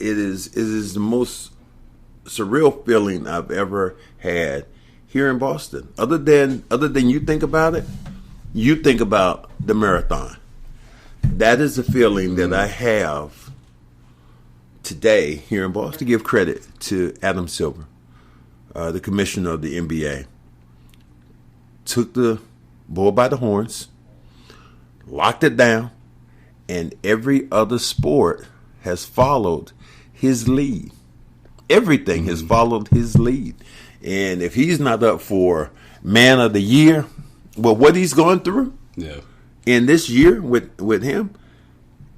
It is the most surreal feeling I've ever had here in Boston. Other than you think about it, you think about the marathon. That is the feeling that I have today here in Boston. To give credit to Adam Silver, the commissioner of the NBA, took the bull by the horns, locked it down, and every other sport has followed his lead. Everything has followed his lead. And if he's not up for Man of the Year, well, what he's going through in this year with him,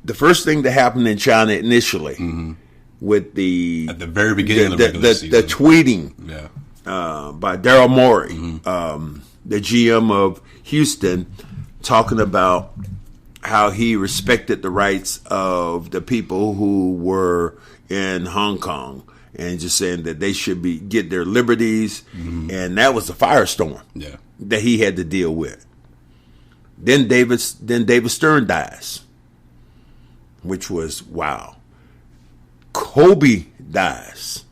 the first thing that happened in China initially with at the very beginning of the regular season, the tweeting by Daryl Morey, the GM of Houston, talking about how he respected the rights of the people who were in Hong Kong, and just saying that they should get their liberties, and that was a firestorm that he had to deal with. Then David Stern dies, which was wow. Kobe dies,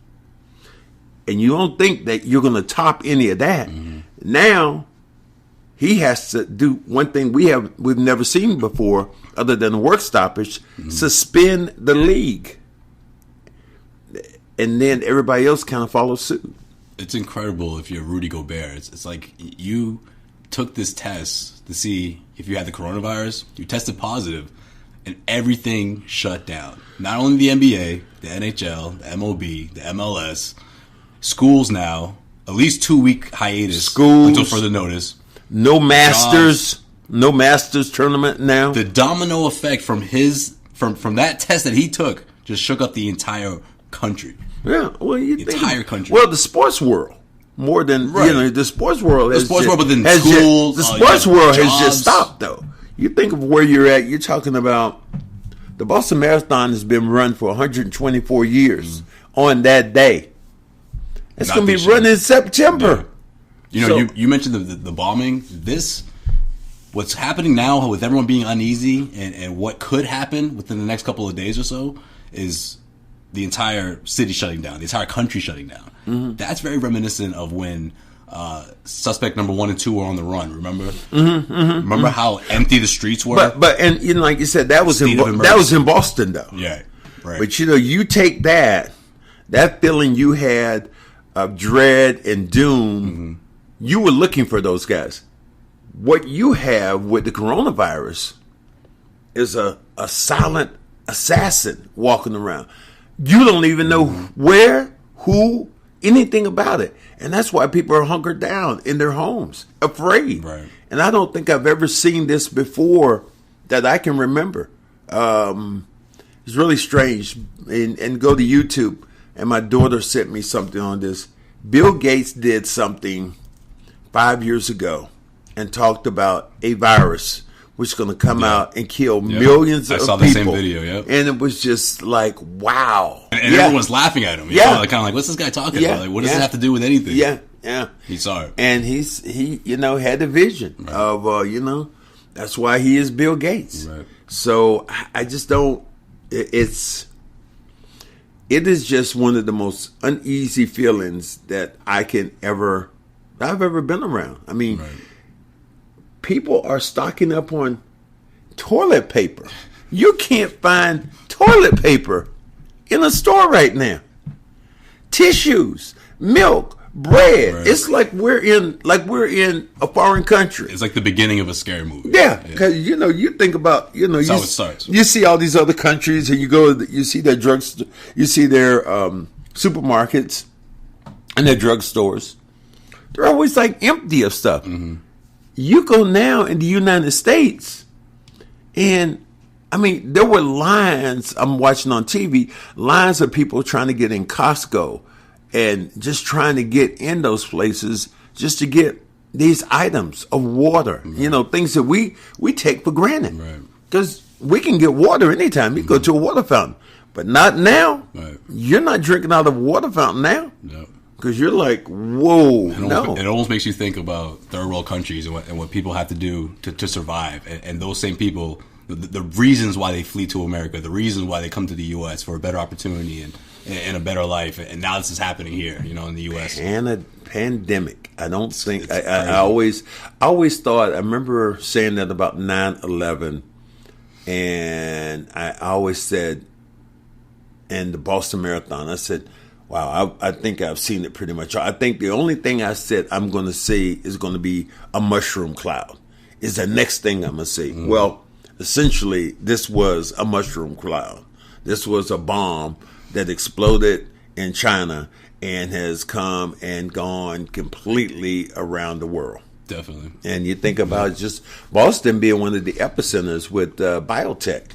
and you don't think that you're going to top any of that. Now he has to do one thing we've never seen before, other than a work stoppage, suspend the league. And then everybody else kind of follows suit. It's incredible if you're Rudy Gobert. It's like you took this test to see if you had the coronavirus. You tested positive, and everything shut down. Not only the NBA, the NHL, the MLB, the MLS, schools now, at least 2-week hiatus until further notice. No Masters tournament now. The domino effect from that test that he took just shook up the entire country. Yeah, well, entire country. Well, the sports world more than the sports world. The sports world, but then schools. The sports world has just stopped, though. You think of where you're at. You're talking about the Boston Marathon has been run for 124 years on that day. It's going to be run in September. Yeah. You mentioned the bombing. What's happening now with everyone being uneasy and what could happen within the next couple of days or so is the entire city shutting down, the entire country shutting down. That's very reminiscent of when suspect number 1 and 2 were on the run. Remember? Remember how empty the streets were? But like you said, that was in Boston, though. Yeah, right. But you take that feeling you had of dread and doom. You were looking for those guys. What you have with the coronavirus is a silent assassin walking around. You don't even know where, who, anything about it. And that's why people are hunkered down in their homes, afraid. Right. And I don't think I've ever seen this before that I can remember. It's really strange. And go to YouTube, and my daughter sent me something on this. Bill Gates did something 5 years ago and talked about a virus which is going to come out and kill millions of people. I saw the same video, And it was just like, wow. And everyone's laughing at him. Kind of like, what's this guy talking about? Like, what does it have to do with anything? Yeah. He saw it. And he had the vision of, that's why he is Bill Gates. Right. So I just don't, it is just one of the most uneasy feelings that I've ever been around. I mean, people are stocking up on toilet paper. You can't find toilet paper in a store right now. Tissues, milk, bread. Right. It's like we're in a foreign country. It's like the beginning of a scary movie. Yeah, because you think about That's how it starts. You see all these other countries, and you see their drugs, you see their supermarkets and their drugstores. They're always like empty of stuff. You go now in the United States, and I mean, there were lines I'm watching on TV, lines of people trying to get in Costco and just trying to get in those places just to get these items of water, things that we take for granted. Because we can get water anytime. You go to a water fountain, but not now. You're not drinking out of a water fountain now. No. Because you're like, whoa, It almost makes you think about third world countries and what people have to do to survive. And those same people the reasons why they flee to America, the reasons why they come to the U.S. for a better opportunity and a better life. And now this is happening here, in the U.S. And a pandemic. I don't think I always thought. I remember saying that about 9/11, and I always said, and the Boston Marathon, I said, wow, I think I've seen it pretty much. I think the only thing I said I'm going to see is going to be a mushroom cloud. Is the next thing I'm going to see. Well, essentially, this was a mushroom cloud. This was a bomb that exploded in China and has come and gone completely around the world. Definitely. And you think about just Boston being one of the epicenters with biotech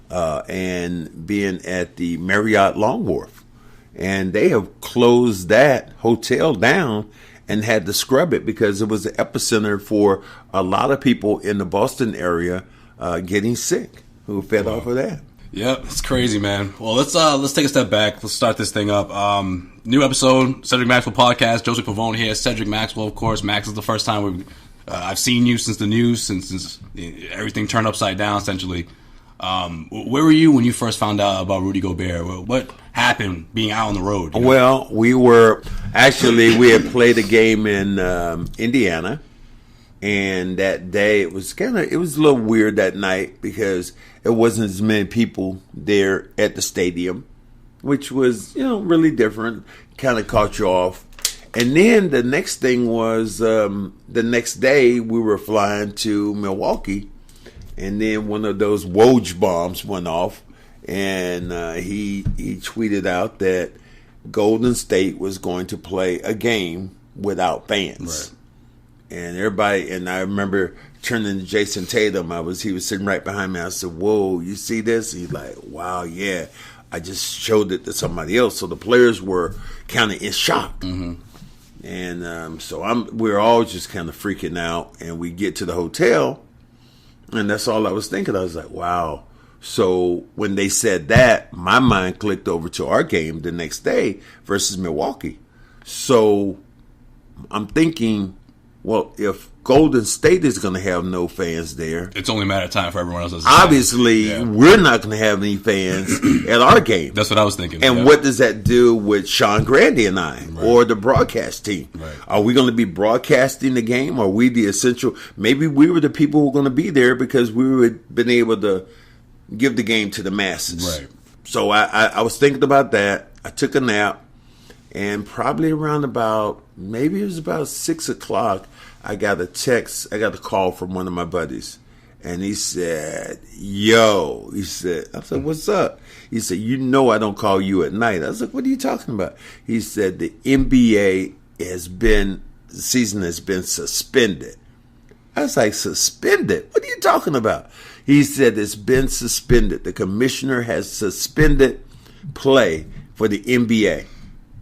and being at the Marriott Long Wharf. And they have closed that hotel down and had to scrub it because it was the epicenter for a lot of people in the Boston area getting sick who fed off of that. Yep, it's crazy, man. Well, let's take a step back. Let's start this thing up. New episode, Cedric Maxwell Podcast. Josue Pavone here. Cedric Maxwell, of course. Max, is the first time I've seen you since the news, since everything turned upside down, essentially. Where were you when you first found out about Rudy Gobert? What happened being out on the road? Well, we had played a game in Indiana, and that day it was a little weird that night because it wasn't as many people there at the stadium, which was really different. Kind of caught you off. And then the next thing was the next day we were flying to Milwaukee. And then one of those Woj bombs went off, and he tweeted out that Golden State was going to play a game without fans. Right. And everybody, and I remember turning to Jason Tatum. He was sitting right behind me. I said, "Whoa, you see this?" He's like, "Wow, yeah." I just showed it to somebody else, so the players were kind of in shock. Mm-hmm. And so we're all just kind of freaking out, and we get to the hotel. And that's all I was thinking. I was like, wow. So when they said that, my mind clicked over to our game the next day versus Milwaukee. So I'm thinking, well, if Golden State is going to have no fans there, it's only a matter of time for everyone else. Obviously, we're not going to have any fans at our game. That's what I was thinking. And what does that do with Sean Grandy and I, or the broadcast team? Right. Are we going to be broadcasting the game? Are we the essential? Maybe we were the people who were going to be there because we would been able to give the game to the masses. Right. So I was thinking about that. I took a nap, and probably around maybe it was about 6 o'clock. I got a call from one of my buddies, and he said, "Yo," I said, "What's up?" He said, "I don't call you at night." I was like, "What are you talking about?" He said, "The NBA the season has been suspended." I was like, "Suspended? What are you talking about?" He said, "It's been suspended. The commissioner has suspended play for the NBA."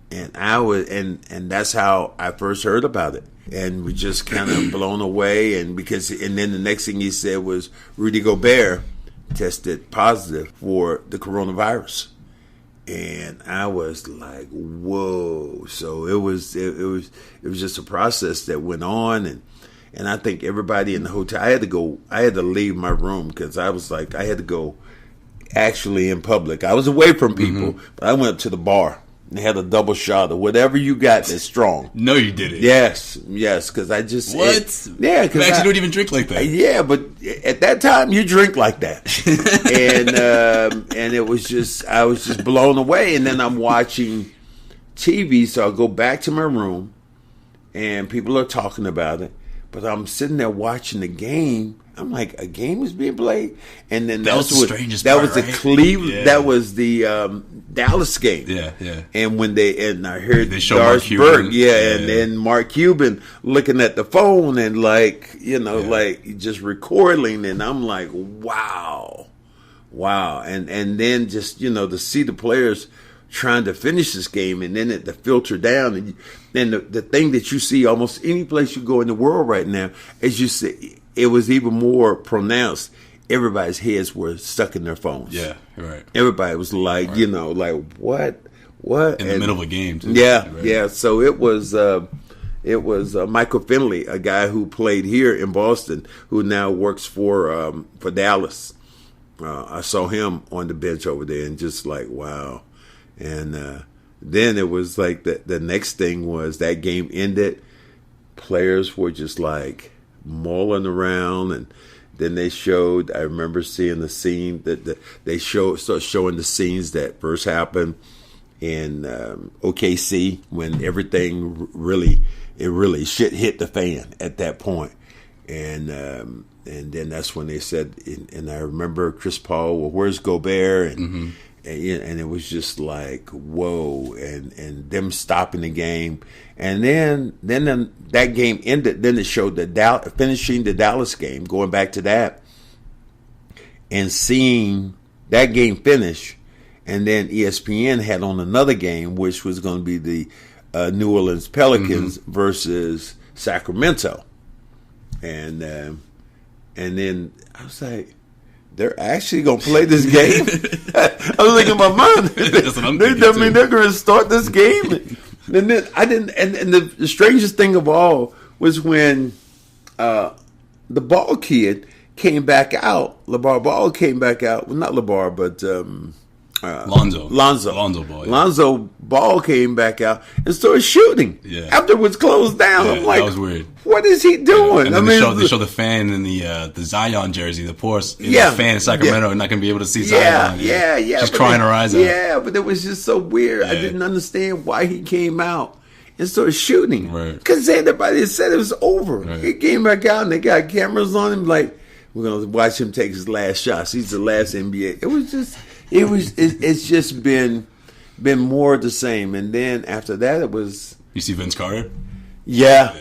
And and that's how I first heard about it. And we just kind of blown away. And then the next thing he said was Rudy Gobert tested positive for the coronavirus. And I was like, whoa. So it was just a process that went on. And I think everybody in the hotel, I had to leave my room because I was like, I had to go actually in public. I was away from people, but I went up to the bar. They had a double shot of whatever you got that's strong. No, you didn't. Yes, because I just... What? Because you don't even drink like that. Yeah, but at that time, you drink like that. and it was just... I was just blown away. And then I'm watching TV, so I go back to my room, and people are talking about it. But I'm sitting there watching the game. I'm like, a game is being played, and then that was the strangest part. That was the Cleveland. Yeah. That was the Dallas game. Yeah. And when I heard they Doris Burke, and then Mark Cuban looking at the phone and like just recording, and I'm like, wow, and then just to see the players trying to finish this game, and then it to filter down, and then the thing that you see almost any place you go in the world right now, as you see. It was even more pronounced. Everybody's heads were stuck in their phones. Yeah, right. Everybody was like, like what? In the middle of a game, too. Yeah, right. Yeah. So it was Michael Finley, a guy who played here in Boston, who now works for Dallas. I saw him on the bench over there, and just like, wow. And then it was like the next thing was that game ended. Players were just like mulling around, and then they showed. I remember seeing the scene that they start showing the scenes that first happened in OKC when everything really shit hit the fan at that point. And then that's when they said, and I remember Chris Paul, well, where's Gobert? And it was just like, whoa, and them stopping the game. And then that game ended. Then it showed finishing the Dallas game, going back to that, and seeing that game finish. And then ESPN had on another game, which was going to be the New Orleans Pelicans versus Sacramento. And then I was like, they're actually going to play this game? I was thinking in my mind, they're going to start this game. And then I didn't. And the strangest thing of all was when the Ball kid came back out. LeVar Ball came back out. Well, not LeVar, but Lonzo Ball. Yeah. Lonzo Ball came back out and started shooting. Yeah. After it was closed down, I'm like, that was weird. What is he doing? Yeah. And then they show the fan in the Zion jersey. The poor fan in Sacramento not going to be able to see Zion. Yeah. Just crying her eyes out. Yeah, but it was just so weird. Yeah. I didn't understand why he came out and started shooting. Because everybody said it was over. Right. He came back out and they got cameras on him. Like, we're going to watch him take his last shots. He's the last NBA. It's just been more the same. And then after that, it was. You see Vince Carter? Yeah.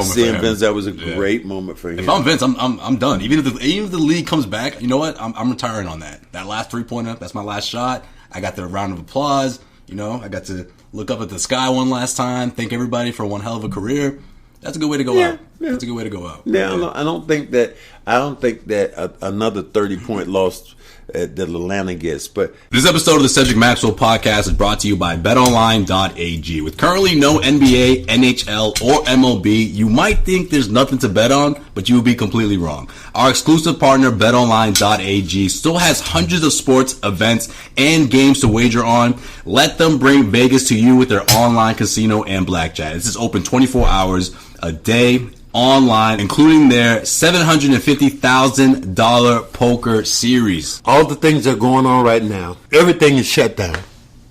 Seeing Vince, that was a great moment for him. If I'm Vince, I'm done. Even if the league comes back, you know what? I'm retiring on that. That last 3-pointer, that's my last shot. I got the round of applause. You know, I got to look up at the sky one last time. Thank everybody for one hell of a career. That's a good way to go out. Yeah. That's a good way to go out. Yeah, I don't think that another 30-point loss that Atlanta gets. But this episode of the Cedric Maxwell Podcast is brought to you by BetOnline.ag. With currently no NBA, NHL, or MLB, you might think there's nothing to bet on, but you would be completely wrong. Our exclusive partner, BetOnline.ag, still has hundreds of sports, events, and games to wager on. Let them bring Vegas to you with their online casino and blackjack. This is open 24 hours a day online, including their $750,000 poker series. All the things that are going on right now, everything is shut down.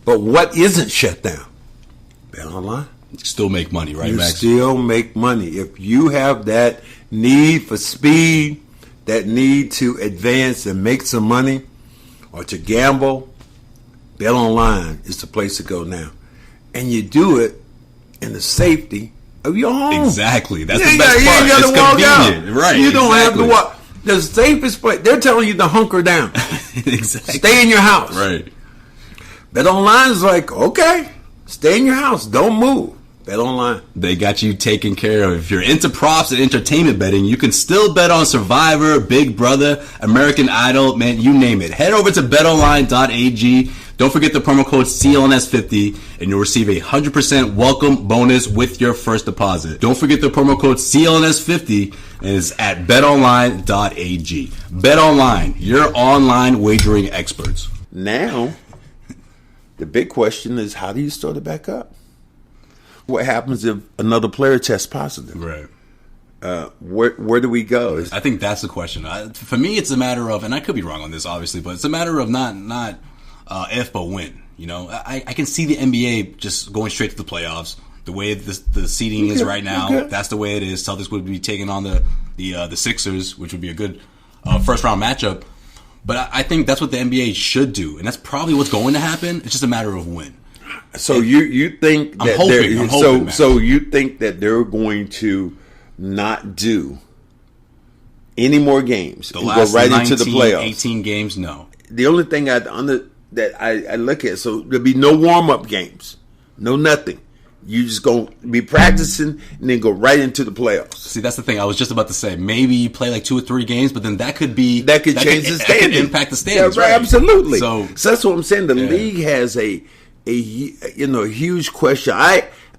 But what isn't shut down? Bet online. You still make money, right, Max? You still make money. If you have that need for speed, that need to advance and make some money, or to gamble, Bet online is the place to go now. And you do it in the safety of your home. Exactly. That's the best part. It's convenient. Out. Right. You don't have to walk. The safest place, they're telling you to hunker down. Exactly. Stay in your house. Right. Bet online is like, okay, stay in your house. Don't move. Bet online. They got you taken care of. If you're into props and entertainment betting, you can still bet on Survivor, Big Brother, American Idol, man, you name it. Head over to betonline.ag. Don't forget the promo code CLNS50 and you'll receive a 100% welcome bonus with your first deposit. Don't forget the promo code CLNS50 and it's at betonline.ag. BetOnline, your online wagering experts. Now, the big question is, how do you start it back up? What happens if another player tests positive? Right. Where do we go? I think that's the question. For me, it's a matter of, and I could be wrong on this, obviously, but it's a matter of not if but when. You know, I can see the NBA just going straight to the playoffs. The way the seeding is right now, that's the way it is. Celtics would be taking on the Sixers, which would be a good first round matchup. But I think that's what the NBA should do, and that's probably what's going to happen. It's just a matter of when. So you think that I'm hoping, so you think that they're going to not do any more games and go right into the playoffs? 18 games, no. The only thing I look at, so there'll be no warm-up games, no nothing. You just going to be practicing and then go right into the playoffs. See, that's the thing. I was just about to say, maybe you play like 2 or 3 games, but then that could change the standings. That could impact the standings. Yeah, right, absolutely. So that's what I'm saying. The league has a a huge question.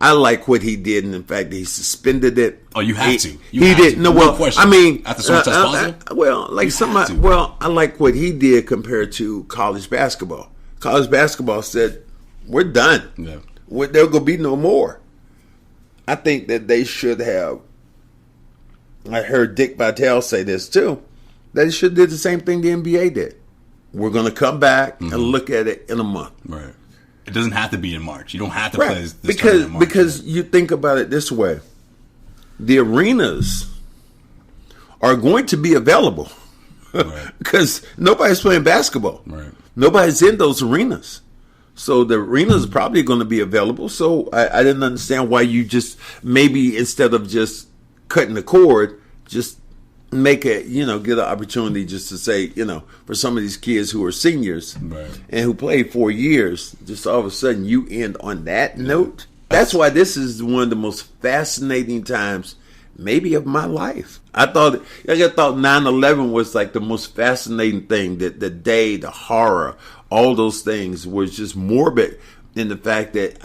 I like what he did, and in fact, he suspended it. Oh, you have to. He did. No, well, question. I mean, after someone tests positive. I like what he did compared to college basketball. College basketball said, "We're done. Yeah. There'll go be no more." I think that they should have. I heard Dick Vitale say this too. They should have did the same thing the NBA did. We're going to come back and look at it in a month. Right. It doesn't have to be in March. You don't have to play this because in March. Because you think about it this way. The arenas are going to be available. Right. Because nobody's playing basketball. Right. Nobody's in those arenas. So the arenas are probably going to be available. So I didn't understand why you just, maybe instead of just cutting the cord, just make it, get an opportunity just to say, for some of these kids who are seniors and who played 4 years, just all of a sudden you end on that note. That's why this is one of the most fascinating times maybe of my life. I thought 9/11 was like the most fascinating thing, that the day, the horror, all those things was just morbid in the fact that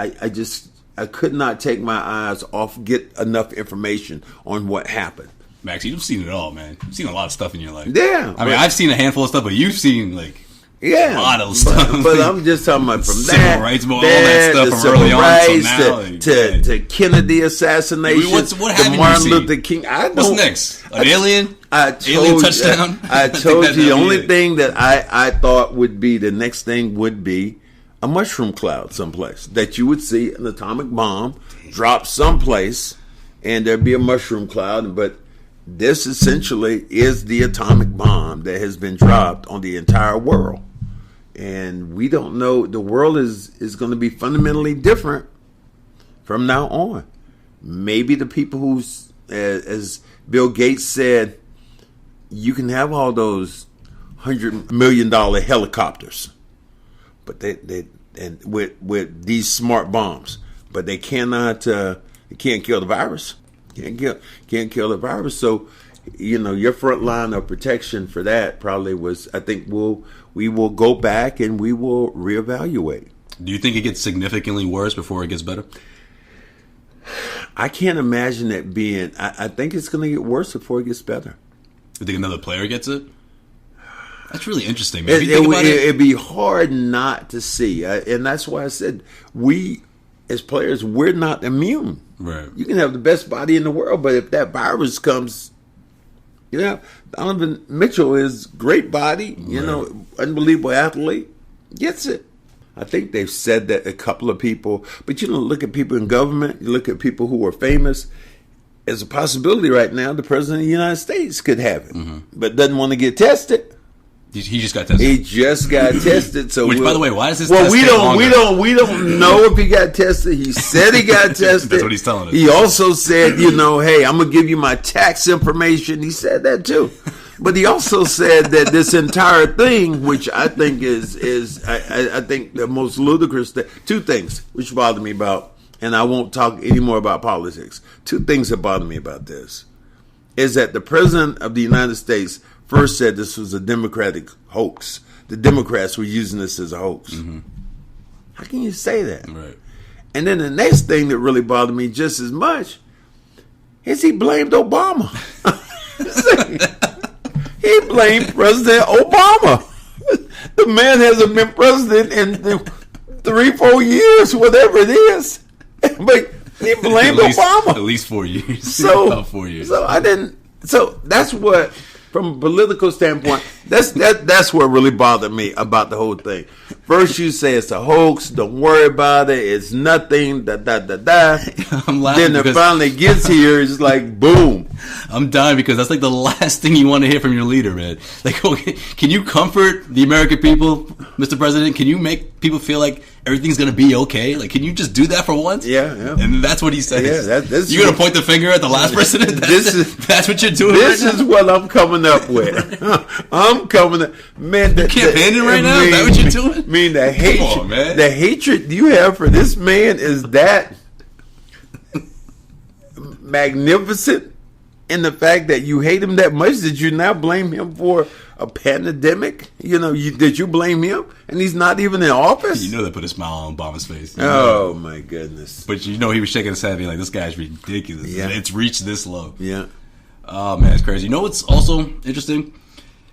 I could not take my eyes off, get enough information on what happened. Max, you've seen it all, man. You've seen a lot of stuff in your life. Yeah. I mean, I've seen a handful of stuff, but you've seen, a lot of stuff. But I'm just talking about from civil rights, all that stuff from early on to Kennedy assassination, what have to Martin you seen? Luther King. What's next? An alien? Alien touchdown? I told you the only thing that I thought would be the next thing would be a mushroom cloud someplace, that you would see an atomic bomb drop someplace and there'd be a mushroom cloud. But this essentially is the atomic bomb that has been dropped on the entire world. And we don't know, the world is going to be fundamentally different from now on. Maybe the people who, as Bill Gates said, you can have all those $100 million helicopters, but they with these smart bombs, but they cannot, they can't kill the virus. Can't kill the virus. So, your front line of protection for that probably was, I think we will go back and we will reevaluate. Do you think it gets significantly worse before it gets better? I can't imagine it being. I think it's going to get worse before it gets better. You think another player gets it? That's really interesting, man. It'd be hard not to see, and that's why I said we, as players, we're not immune. Right. You can have the best body in the world, but if that virus comes, Donovan Mitchell is great body, unbelievable athlete, gets it. I think they've said that a couple of people, but look at people in government, you look at people who are famous. There's a possibility right now the president of the United States could have it, but doesn't want to get tested. He just got tested. He just got tested. So, by the way, why does this? Well, we don't know if he got tested. He said he got tested. That's what he's telling us. He also said, hey, I'm gonna give you my tax information. He said that too, but he also said that this entire thing, which I think is I think the most ludicrous thing. Two things which bother me about, and I won't talk anymore about politics. Two things that bother me about this is that the president of the United States first said this was a Democratic hoax. The Democrats were using this as a hoax. Mm-hmm. How can you say that? Right. And then the next thing that really bothered me just as much is he blamed Obama. He blamed President Obama. The man hasn't been president in 3-4 years, whatever it is. But he blamed Obama. At least 4 years. So, about 4 years. So that's what, from a political standpoint, that's what really bothered me about the whole thing. First, you say it's a hoax. Don't worry about it. It's nothing. I'm laughing. Then it finally gets here. It's like boom. I'm dying because that's like the last thing you want to hear from your leader, man. Like, okay, can you comfort the American people, Mr. President? Can you make people feel like everything's gonna be okay? Like, can you just do that for once? Yeah. And that's what he says. Yeah, you're gonna point the finger at the last president. That's what you're doing. This is what I'm coming up with. I'm coming up, man. You're campaigning right now. Is that what you're doing? I mean, the hatred you have for this man is that magnificent. In the fact that you hate him that much that you now blame him for a pandemic? Did you blame him? And he's not even in office? You know that put a smile on Obama's face. Oh, my goodness. But he was shaking his head being like, this guy's ridiculous. Yeah. It's reached this low. Yeah. Oh, man, it's crazy. You know what's also interesting?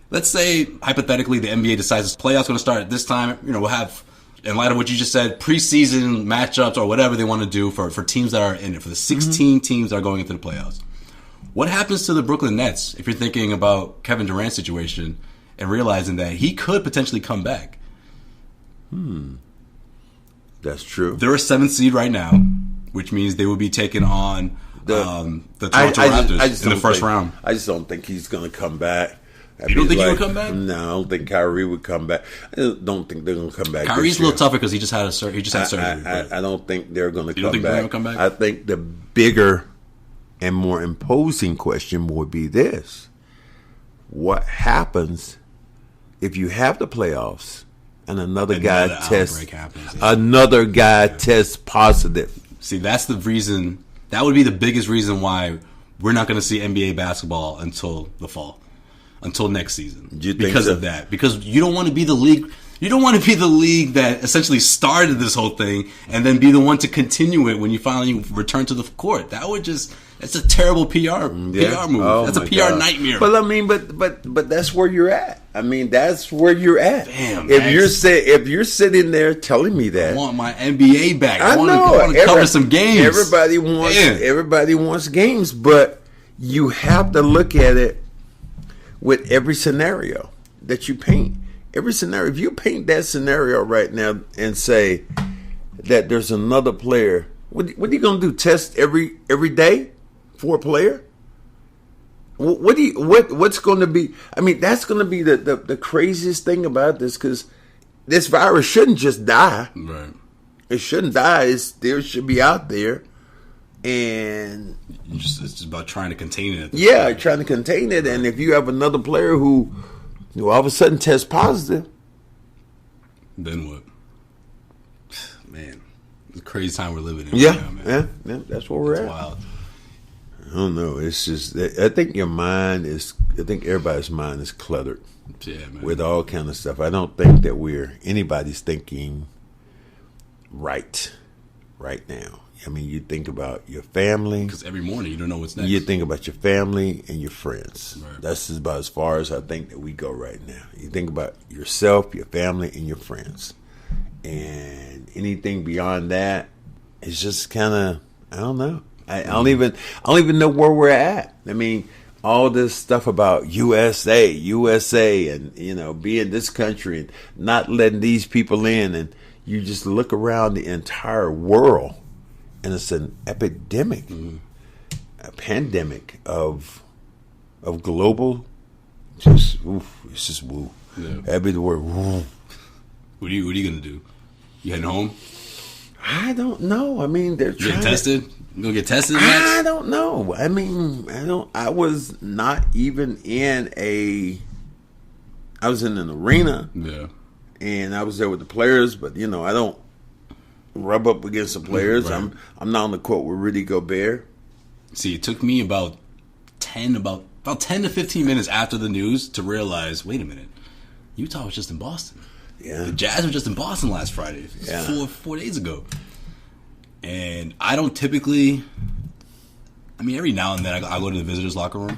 Let's say, hypothetically, the NBA decides the playoffs going to start at this time. We'll have, in light of what you just said, preseason matchups or whatever they want to do for teams that are in it, for the 16 teams that are going into the playoffs. What happens to the Brooklyn Nets if you're thinking about Kevin Durant's situation and realizing that he could potentially come back? That's true. They're a 7th seed right now, which means they will be taking on the Toronto Raptors in the first round. I just don't think he's going to come back. You don't think he would come back? No, I don't think Kyrie would come back. I don't think they're going to come back. Kyrie's a little tougher because he just had surgery. I don't think they're going to come back. You don't think they're going to come back? I think the bigger and more imposing question would be this: what happens if you have the playoffs and another guy tests positive? See, that's the reason. That would be the biggest reason why we're not going to see NBA basketball until the fall, until next season. Because of that. Because you don't want to be the league. You don't want to be the league that essentially started this whole thing and then be the one to continue it when you finally return to the court. It's a terrible PR move. Oh, that's a PR nightmare. But I mean, but that's where you're at. I mean, that's where you're at. Damn, if you're sitting there telling me that, I want my NBA back. I want to cover some games. Everybody wants games, but you have to look at it with every scenario that you paint. Every scenario. If you paint that scenario right now and say that there's another player, what are you going to do? Test every day for a player? What's going to be? I mean, that's going to be the craziest thing about this, because this virus shouldn't just die. Right. It shouldn't die. It still should be out there, and it's just about trying to contain it. Trying to contain it. And if you have another player who all of a sudden tests positive, then what? Man, it's a crazy time we're living in. Yeah, right now, man. Yeah. That's where we're at. Wild. I don't know. It's just, I think everybody's mind is cluttered with all kind of stuff. I don't think that anybody's thinking right now. I mean, you think about your family. Because every morning you don't know what's next. You think about your family and your friends. Right. That's about as far as I think that we go right now. You think about yourself, your family, and your friends. And anything beyond that is just kind of, I don't know. I don't even know where we're at. I mean, all this stuff about USA, and being this country and not letting these people in, and you just look around the entire world, and it's an epidemic, a pandemic of global. It's just woo. Yeah. That'd be the word. Woo. What are you gonna do? You heading home? I don't know. I mean, they're trying. Get tested? You gonna get tested next? I don't know. I mean, I was not even I was in an arena. Yeah. And I was there with the players, but I don't rub up against the players. Right. I'm not on the court with Rudy Gobert. See, it took me about 10 to 15 minutes after the news to realize, wait a minute, Utah was just in Boston. Yeah. The Jazz were just in Boston last Friday. Yeah. 4 days ago. And I don't typically, every now and then I go to the visitors' locker room.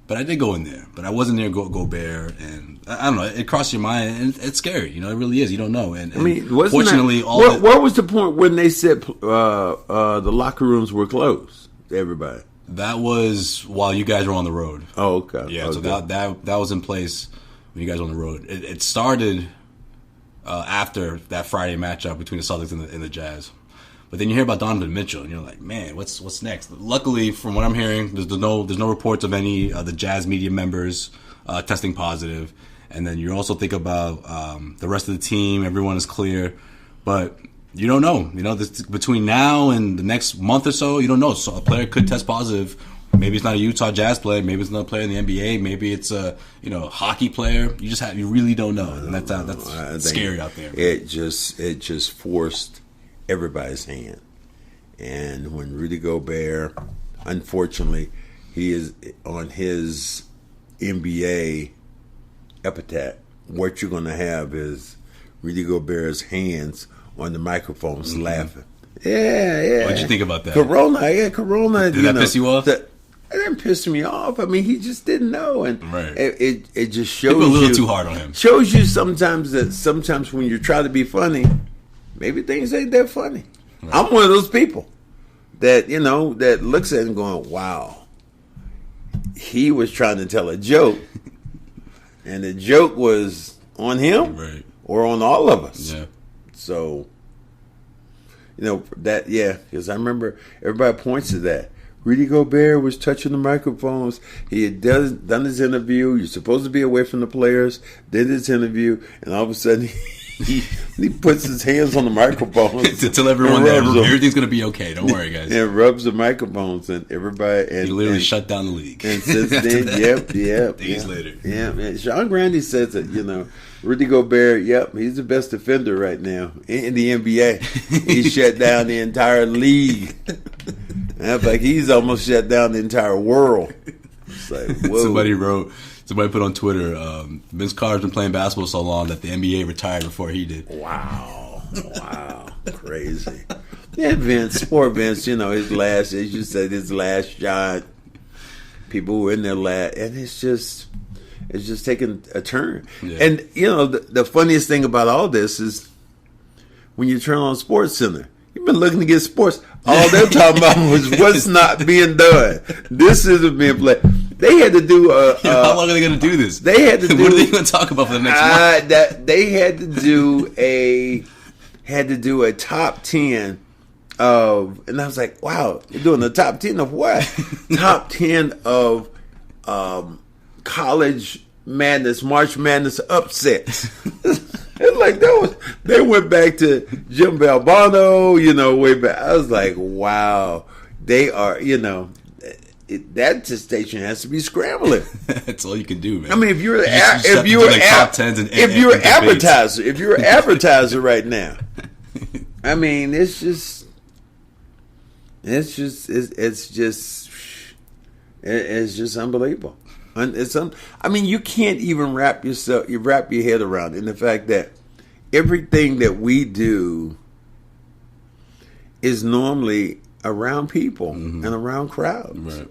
But I did go in there. But I wasn't near Gobert. And I don't know, it crossed your mind. And it's scary. It really is. You don't know. And fortunately, where was the point when they said the locker rooms were closed to everybody? That was while you guys were on the road. Oh, okay. Yeah, okay. so that was in place when you guys were on the road. It started after that Friday matchup between the Celtics and the Jazz. But then you hear about Donovan Mitchell, and you're like, man, what's next? Luckily, from what I'm hearing, there's no reports of any the Jazz media members testing positive. And then you also think about the rest of the team. Everyone is clear. But you don't know. Between now and the next month or so, you don't know. So a player could test positive. Maybe it's not a Utah Jazz player. Maybe it's another player in the NBA. Maybe it's a hockey player. You really don't know, and that's scary out there. It just forced everybody's hand. And when Rudy Gobert, unfortunately, he is on his NBA epithet, what you're going to have is Rudy Gobert's hands on the microphones laughing. Yeah. What'd you think about that? Corona. Did that piss you off? It didn't piss me off. I mean, he just didn't know, and right. it just shows People a little you, too hard on him. Shows you sometimes when you try to be funny, maybe things ain't that funny. Right. I'm one of those people that that looks at it and going, "Wow, he was trying to tell a joke, and the joke was on him right. or on all of us." Yeah. So, because I remember everybody points to that. Rudy Gobert was touching the microphones. He had done his interview. You're supposed to be away from the players. Did his interview, and all of a sudden he puts his hands on the microphones to tell everyone that everything's going to be okay. Don't worry, guys. And rubs the microphones, and everybody. And he literally shut down the league. And since then, days later, man. Sean Grande says that Rudy Gobert, he's the best defender right now in the NBA. He shut down the entire league. Like he's almost shut down the entire world. It's like, whoa. Somebody put on Twitter, Vince Carter's been playing basketball so long that the NBA retired before he did. Wow. Crazy. Yeah, Vince, poor Vince, his last, as you said, his last shot. People were in their last, and it's just taking a turn. Yeah. And, the funniest thing about all this is when you turn on SportsCenter, you've been looking to get sports. All they're talking about was what's not being done. This isn't being played. They had to do how long are they going to do this? They had to do. What are they going to talk about for the next month? They had to do a top 10 of, and I was like, wow, you're doing the top 10 of what? Top 10 of college madness, March Madness upsets. It's like they went back to Jim Valvano, way back. I was like, wow, they are, that station has to be scrambling. That's all you can do, man. I mean, if you're an advertiser right now, I mean, it's just unbelievable. I mean, you can't even wrap your head around it. And the fact that everything that we do is normally around people and around crowds. Right.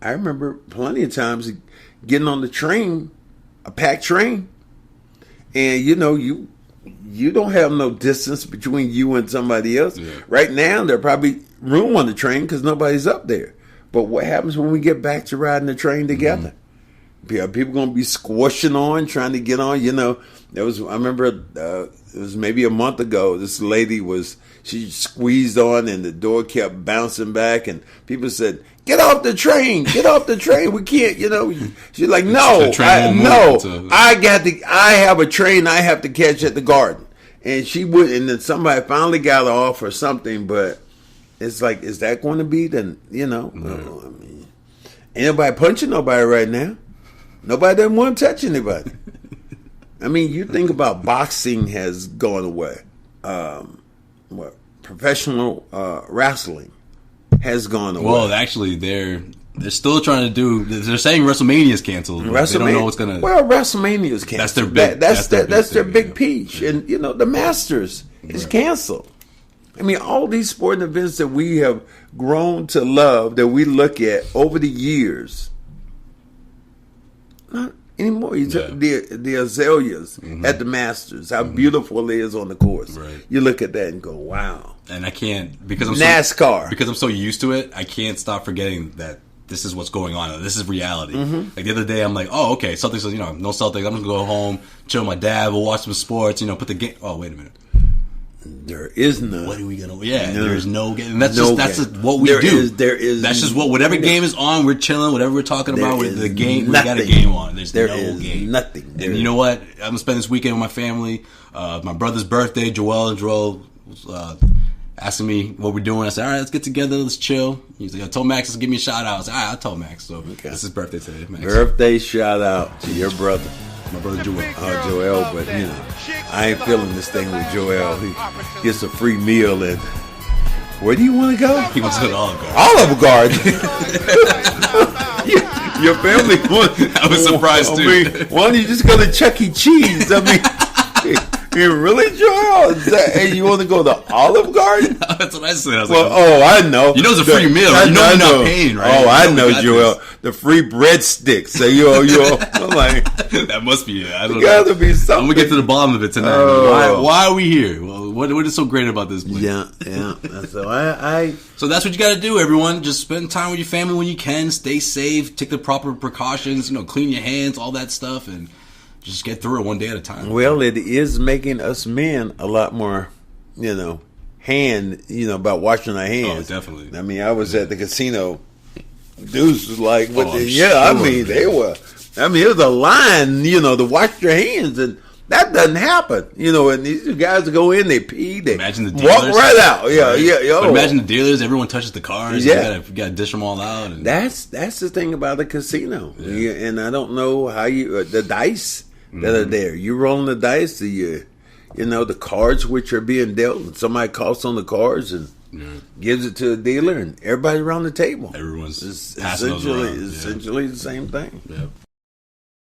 I remember plenty of times getting on the train, a packed train, and you don't have no distance between you and somebody else. Yeah. Right now, there's probably room on the train because nobody's up there. But what happens when we get back to riding the train together? Are people going to be squishing on, trying to get on? I remember it was maybe a month ago. This lady she squeezed on, and the door kept bouncing back, and people said, "Get off the train! Get off the train! We can't." She's like, "No, I have a train I have to catch at the Garden," and she would. And then somebody finally got off or something, but. It's like, is that going to be then? I mean, ain't nobody punching nobody right now. Nobody doesn't want to touch anybody. I mean, you think about boxing has gone away. Professional wrestling has gone away. Well, actually, they're still trying to do. They're saying WrestleMania is canceled. They don't know what's gonna. Well, WrestleMania is canceled. That's their big piece, and the Masters is canceled. I mean, all these sporting events that we have grown to love, that we look at over the years, not anymore. You took the azaleas at the Masters, how beautiful it is on the course. Right. You look at that and go, wow. And I can't, because I'm NASCAR. Because I'm so used to it, I can't stop forgetting that this is what's going on. This is reality. Like the other day, I'm like, oh, okay, Celtics, no Celtics. I'm going to go home, chill with my dad, we'll watch some sports, put the game. Oh, wait a minute. There is none. What are we gonna? Yeah, no, there's no game. And that's just what we do. There is. That's just whatever game is on. We're chilling. Whatever we're talking about with the game, we got a game on. There's no game. Nothing. And you know what? I'm gonna spend this weekend with my family. My brother's birthday. Joel was asking me what we're doing. I said, all right, let's get together. Let's chill. He's like, I told Max to give me a shout out. I said, all right, I told Max. So This is his birthday today. Max. Birthday shout out to your brother. My brother Joel. Joel, but I ain't feeling this thing with Joel. He gets a free meal, and where do you want to go? He wants to go to Olive Garden. Olive Garden. Your family. I was surprised too. Why don't you just go to Chuck E. Cheese? I mean, you really, Joel? Hey, you want to go to Olive Garden? That's what I said. I was I know. You know it's a free meal. You know you're not paying, right? Oh, I know, Joel. The free breadsticks. So I'm like, that must be it. I don't know. Gotta be something. I'm gonna get to the bottom of it tonight. Oh. Why are we here? Well, what is so great about this place? Yeah. So So that's what you got to do, everyone. Just spend time with your family when you can. Stay safe. Take the proper precautions. Clean your hands, all that stuff, and just get through it one day at a time. Well, it is making us men a lot more, about washing our hands. Oh, definitely. I mean, I was at the casino. Dudes was like, they were. I mean, it was a line, to wash your hands, and that doesn't happen. And these guys go in, they pee, they imagine the dealers. Walk right out. Yeah. But imagine the dealers. Everyone touches the cars. Yeah. You got to dish them all out. And that's the thing about the casino. Yeah. And I don't know how the dice that are there. You rolling the dice, the cards which are being dealt, and somebody coughs on the cards and gives it to a dealer, and everybody around the table. Everyone's essentially the same thing. Yeah.